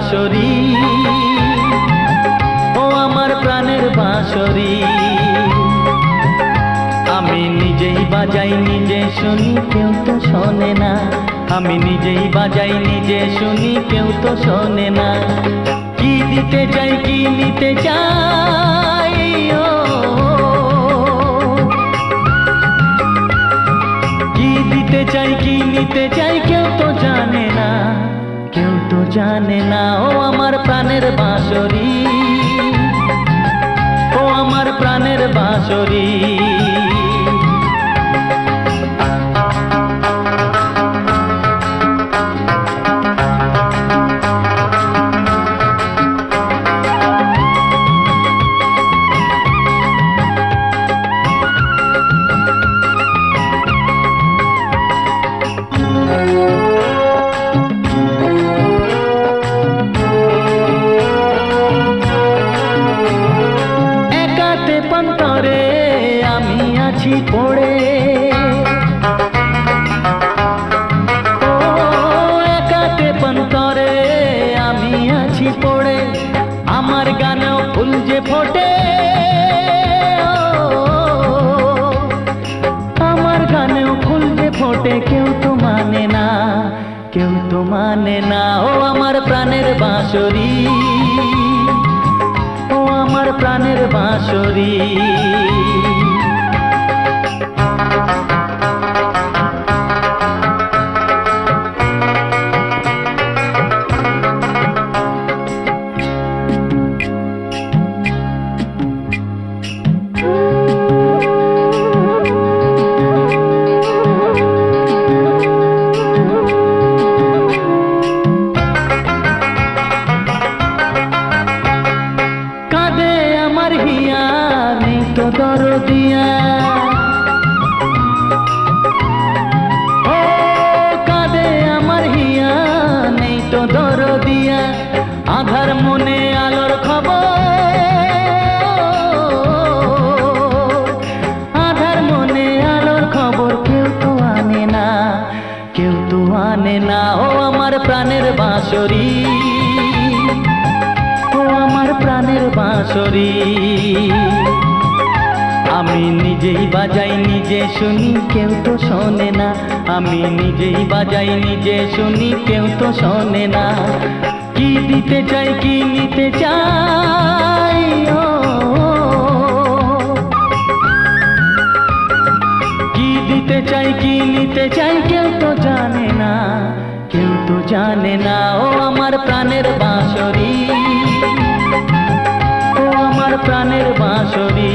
বাঁশরি, ও আমার প্রাণের বাঁশরি। আমি নিজেই বাজাই নিজে শুনি, কেউ তো শোনে না। আমি নিজেই বাজাই নিজে শুনি, কেউ তো শোনে না। কি দিতে চাই কি নিতে চাই, ও কি দিতে চাই কি নিতে চাই, কেউ তো জানে না, কেউ তো জানে না। ও আমার প্রাণের বাঁশরি, ও আমার প্রাণের বাঁশরি। পন্তরে আমি আছি পড়ে, ও একাতে পন্তরে আমি আছি পড়ে। আমার গানেও ফুল যে ফোটে, আমার গানেও ফুল যে ফোটে, কেউ তো মানে না, কেউ তো মানে না। ও আমার প্রাণের বাঁশরি, ও আমার প্রাণের বাঁশরি। হিয়া নেই তো দরদিয়া, ও কাঁদে আমার হিয়া নেই তো দরদিয়া। আধার মনে আলোর খবর, আধার মনে আলোর খবর, কেউ তো আনে না, কেউ তো আনে না। ও আমার প্রাণের বাঁশরি, ও আমার প্রাণের বাঁশরি। আমি নিজেই বাজাই নিজে শুনি, কেউ তো শোনে না। আমি নিজেই বাজাই নিজে শুনি, কেউ তো শোনে না। কি দিতে চাই কি নিতে চাই, ও কি দিতে চাই কি নিতে চাই, কেউ তো জানে না, কেউ তো জানে না। ও আমার প্রাণের বাঁশরি, ও আমার প্রাণের বাঁশরি।